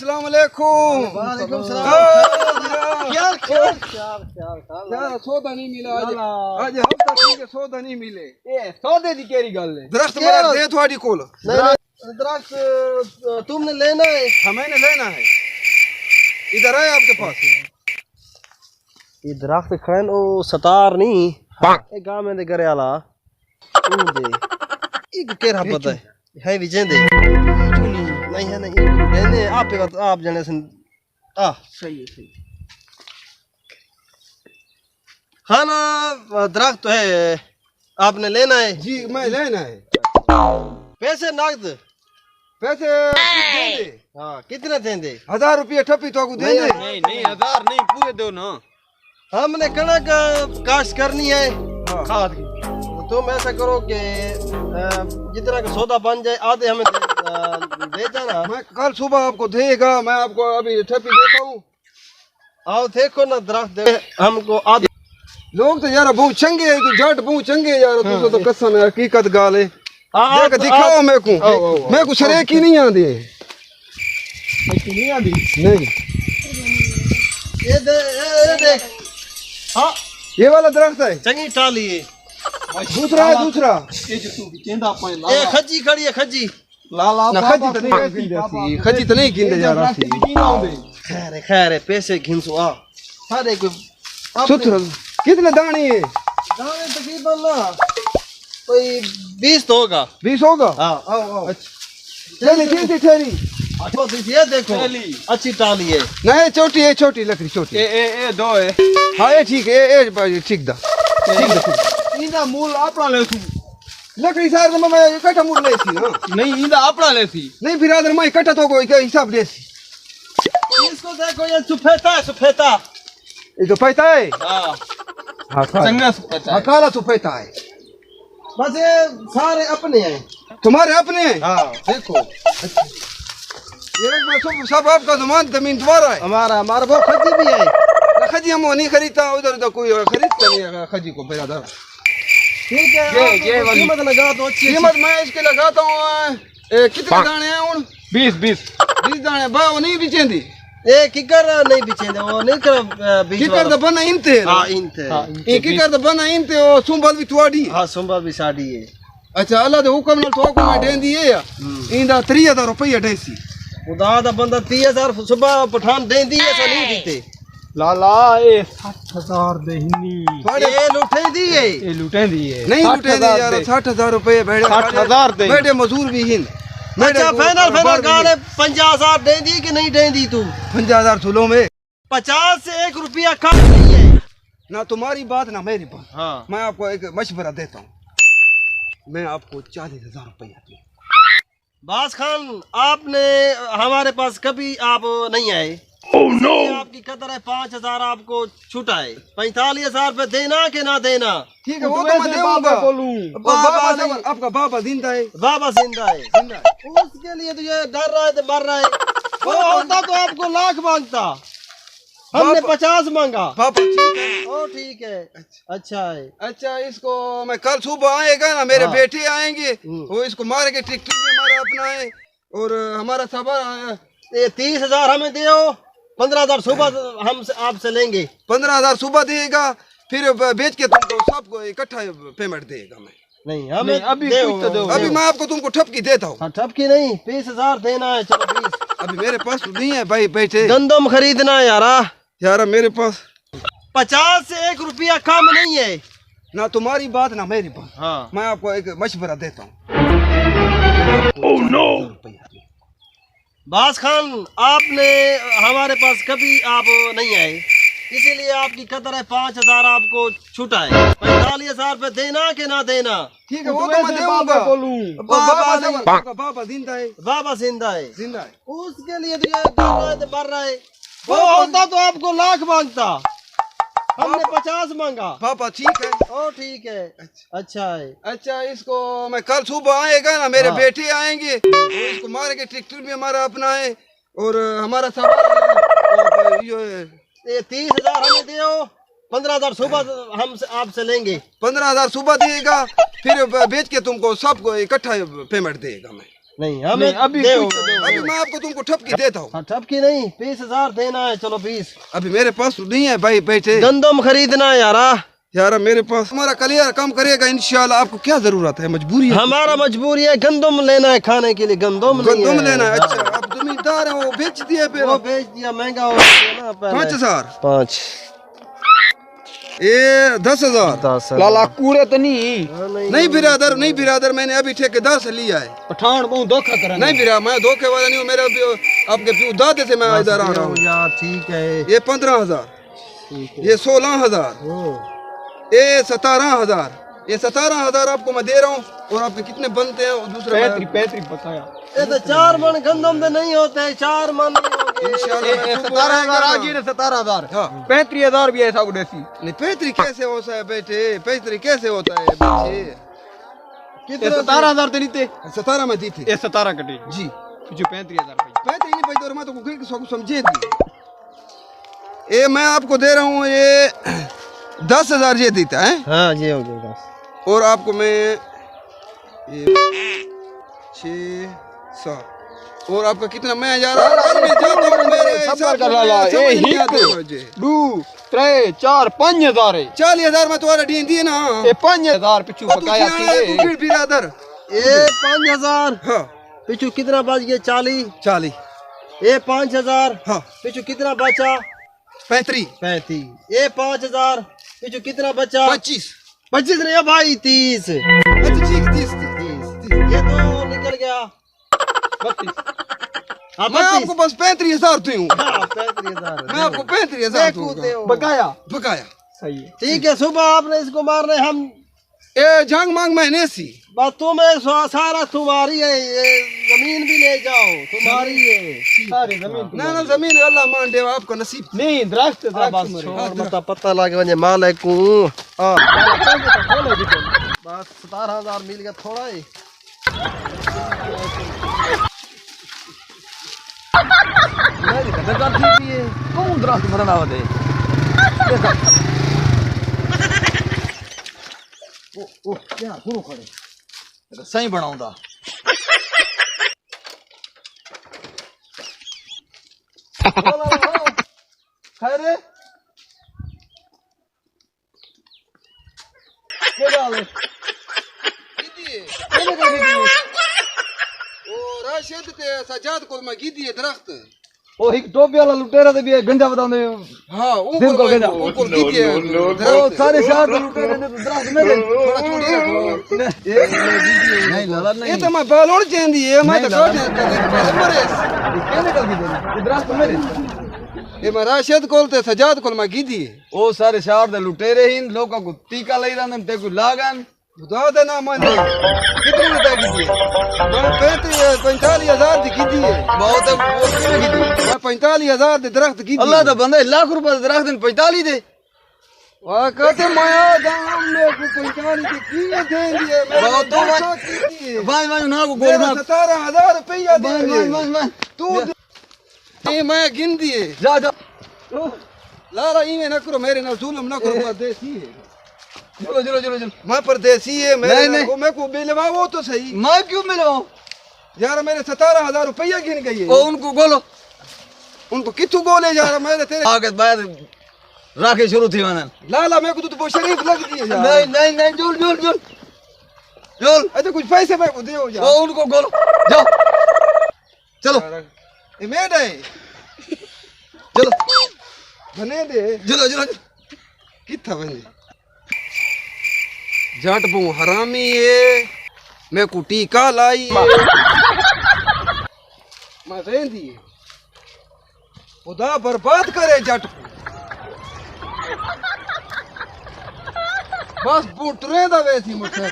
अस्सलाम वालेकुम। वालेकुम सलाम। यार सौदा नहीं मिला आज हफ्ता ठीक है, सौदा नहीं मिले। सौदे दी केरी गल है? दरख्त मेरा दे थोड़ी कोल। दरख्त तुमने लेना है? हमें लेना है। इधर है आपके पास? ये दरख्त खैन ओ सतार नहीं ए गांव में दे करे आला दे एक केरा पता है विजेंदे नहीं है नहीं देने आप जने सन सही है सही। खाना दरख्त तो है आपने लेना है? जी मैं लेना है। पैसे नकद? पैसे देंगे। हाँ कितने देंगे? 1000 रुपये ठप्पी तो आपको देंगे। नहीं नहीं 1000 नहीं पूरे दो ना। हमने कणक काश्त करनी है खाद की। तुम ऐसा करो कि जितना का सौदा बन जाए आधे हमें दे जाना। मैं कल सुबह आपको देगा, मैं आपको अभी ठप्पी देता हूँ। आओ देखो ना दरख्त दे हमको आधे। लोग तो यार बहुत चंगे है, जट बहुत चंगे यार। तू तो कसम है हकीकत गाल है। देख दिखाओ मेरे को शरीक ही नहीं आती है। नहीं ये देख हाँ ये वाला दरख्त है चंगी टाली है। दूसरा है दूसरा। ये खजी खड़ी है खजी ना खजी तो नहीं खजी तो नहीं गिनते जा रहा। खैर है पैसे घिनसो आ सारे को सुथरा। कितने दाने है? दाने तकरीबन ना कोई 20 तो होगा। 20 होगा। हाँ आओ आओ। चलिए कैसी ठहरी? ये देखो अच्छी टाली है। नहीं छोटी है, छोटी लकड़ी छोटी। ए दो है। हाँ ये ठीक है, ये ठीक दा इंदा मूल अपना लेसी लकड़ी सार मैं इकट्ठा मूल लेसी। हां नहीं इंदा अपना लेसी नहीं बिरादर मैं इकट्ठा तो कोई हिसाब देसी। इसको देखो ये सफेदा है सफेदा। ये तो पैसा है। हां हाँ संगा सफेदा। हाँ काला तो पैसा है। बस ये सारे अपने हैं। तुम्हारे अपने हैं? हाँ देखो ये सब आपका जमीन तुम्हारा है? हमारा वो खजी भी है। खजी हम नहीं खरीदता, उधर तो कोई खरीदता नहीं है खजी को बिरादर। ठीक है कीमत लगा दो अच्छी कीमत मैं इसके लगाता हूँ। कितने दाने हैं? 20 दाने वो नहीं बिचेंदी। ए किकर नहीं बिचेंदे वो नहीं कर किकर तो बना इनते। हां इनते ये किकर तो बना इनते ओ सुंबल भी तुआडी। हां सुंबल भी साडी है। अच्छा अल्लाह दे हुक्म नाल तो को मैं देंदी है या इंदा 3000 रुपया देसी। खुदा दा बंदा 30000 सुबह पठान देंदी है सा नहीं दीते। लाला ए 60000 देहनी ये लुटे दी है। ए लुटे दी है नहीं लुटे दी यार। 60000 रुपए बैठे 60000 दे बैठे मजदूर भी हिन। अच्छा फाइनल गाले 50000 दे दी कि नहीं दे दी तू? 50000 सुलो में 50 से 1 रुपया कम नहीं है ना। तुम्हारी बात ना मेरी बात। हाँ मैं आपको एक मशवरा देता हूँ। मैं आपको 40000 रुपया दूँ। बास खान आपने हमारे पास कभी आप नहीं आए। आपकी कदर है 5000 आपको छूटा है। 45000 पे देना कि ना देना? ठीक है वो तो मैं देऊंगा। आपका बाबा जिंदा है? बाबा जिंदा है। उसके लिए तो ये डर रहा है तो मर रहा है। वो होता तो आपको लाख मांगता, हमने 50 मांगा। पापा ठीक है। ओ ठीक है अच्छा है। अच्छा इसको मैं कल सुबह आएगा ना, मेरे बेटे आएंगे वो इसको मार के ट्रैक्टर में हमारा अपना है और हमारा सबर। ये 30000 हमें दो, 15000 सुबह हम आपसे लेंगे। 15000 सुबह देगा, फिर बेच के तुमको सबको इकट्ठा पेमेंट देगा। मैं नहीं हमें अभी कुछ तो दो। अभी मैं आपको तुमको ठपकी देता हूँ। ठपकी नहीं 20000 देना है। चलो 20 अभी मेरे पास नहीं है भाई बैठे। गंदम खरीदना है यार मेरे पास 50 से 1 रुपया कम नहीं है ना। तुम्हारी बात ना मेरी बात। हाँ मैं आपको एक मशवरा देता हूँ। बास खान आपने हमारे पास कभी आप नहीं आए, इसीलिए आपकी कदर है 5000 आपको छूटा है। 45000 पे देना कि ना देना? ठीक है वो तो मैं देऊंगा। बाबा जिंदा है? बाबा जिंदा है। जिंदा है। उसके लिए तो ये डर रहा है तो मर रहा है। वो होता तो आपको लाख मांगता, हमने 50 मांगा। पापा ठीक है। ओ ठीक है अच्छा है। अच्छा इसको मैं कल सुबह आएगा ना, मेरे बेटे आएंगे इसको मार के ट्रैक्टर भी हमारा अपना है और हमारा सवाल ये 30000 हमें दो, 15000 सुबह हम आपसे लेंगे। 15000 सुबह देगा, फिर बेच के तुमको सबको इकट्ठा पेमेंट देगा। मैं नहीं हमें नहीं, अभी दे कुछ तो दो। अभी मैं आपको तुमको ठपकी देता हूँ। हाँ ठपकी नहीं 20,000 देना है चलो 20 अभी मेरे पास नहीं है भाई बैठे गंदम खरीदना है यारा यार मेरे पास हमारा कलियर कम करेगा इंशाल्लाह। आपको क्या जरूरत है? मजबूरी है। हमारा मजबूरी है गंदम लेना है खाने के लिए गंदम नहीं गंदम है। लेना है। अच्छा आप जमींदार हैं, वो बेच दिए फिर। वो बेच दिया महंगा हो गया ना पहले 5,000 5 ये 10,000 10 लाला कूड़े तो नहीं नहीं बिरादर, नहीं बिरादर, मैंने अभी ठेकेदार से लिया है। पठान बहुत धोखा करा नहीं बिरा, मैं धोखे वाला नहीं हूँ। मेरा आपके प्यू दादे से मैं इधर आ रहा हूँ। यार ठीक है ये 15,000, ठीक है ये 16,000, ओ, ये 17,000, ये 17,000 आपको मैं दे रहा हूँ। और आपके कितने बनते हैं? और दूसरे 35 बताया ये तो 4 मन गंदम में नहीं होते 4 मन नहीं होंगे। इंशाल्लाह मैं तुमको 17,000 आएगा आ ना। गए 17,000 हाँ 35,000 भी ऐसा उड़ेसी नहीं पैतरी कैसे होता है बेटे? पैतरी कैसे होता है बेटे? ये 17,000 तो नहीं थे 17 में दी थी ये 17 कटे जी। जो 35,000 भाई पैतरी नहीं पैतरी, और मैं तो को समझे दी। ये मैं आपको दे रहा हूँ, ये 10,000 ये देता है। हाँ ये हो जाएगा और आपको मैं ये 6 7 और आपका कितना? मैं जा रहा हूँ मेरे हिसाब कर लाला से ए समझ नहीं आते हिक मुझे। 2 3 4 5,000 है 40,000 में तुम्हारा डी दिए ना। ये 5,000 पिछू और तू बकाया सियाना है, तू थी फिर बिरादर। ये 5,000 हाँ पिछू कितना बच गया 40 40 ये 5,000 हाँ पिछू कितना बचा 35 35 ये 5,000 पिछू कितना बचा 25 25 नहीं है भाई 30 अच्छा ठीक 30 ये तो निकल गया 32 हाँ मैं 32 आपको बस 35,000 दूं। हाँ, 35,000 मैं आपको 35,000 कूदते दूंगा। हो बकाया बकाया सही है ठीक है सुबह आपने इसको मारना है हम ए जांग मांग महीने सी बस तुम्हें सारा तुम्हारी है ये जमीन भी ले जाओ तुम्हारी है सारी जमीन ना ना जमीन अल्लाह मान दे, आपका नसीब। नहीं दरख्त हाँ, बस दरख्त छोड़ मत पता लगे वजह मालिक हूँ हाँ बस 17,000 मिल गया थोड़ा ही कौन दरख्त मरना होते सही बनाऊंगा खैर राशिद ते सजाद को मैं गिदी दरख्त ओ एक टोपी वाला लुटेरा ते भी गंजा बताऊंदे हाँ दिन को गंजा उनको गिदी ओ दरख्त सारे शहर के लुटेरे ने तो दरख्त मेरे थोड़ा छोड़ी रखो। नहीं लाला ये नहीं तो मैं बालोड़ चेंदी है, मैं तो काट मरे। ये निकल की दे दरख्त मेरे ये मैं राशिद कोल ते सजाद कोल मैं गिदी ओ सारे शहर दे लुटेरे ही लोगों को टीका ले रहे ते को लागन बता देना मैं कितने में तय गिदी मैं 45,000 दी गिदी है। बहुत वो कितने की दी मैं 45,000 दे दरख्त गिदी। अल्लाह तो बंदे लाख रुपए दरख्त दिन 45 दे वाह कहते माया दाम में को 45 की कीमत दे दिए बहुत तो भाई भाई ना को गोल ना 17,000 रुपया दे भाई तू ये मैं गिन दिए। जा जा लारा इमे न करो, मेरे ना जुल्म न करो, परदेसी है चलो चलो चलो चलो मैं परदेसी है। मेरे नहीं, को मैं को मिलवा वो तो सही मैं क्यों मिलवाऊं यार। मेरे 17,000 रुपया गिन गई है। ओ उनको बोलो उनको कितू बोले यार मेरे तेरे आगे बाद राखे शुरू थी वनन लाला मेरे को तो वो शरीफ लगती है यार। नहीं नहीं नहीं जुल जुल जुल जुल अच्छा कुछ पैसे मेरे को दे ओ यार। उनको बोलो जाओ चलो ये मेड है चलो बने दे चलो चलो किथा बने जट बू हरामी है मैं को टीका लाई मैं रेंदी खुदा बर्बाद करे जट को बस बूटरे दा वैसी मुझसे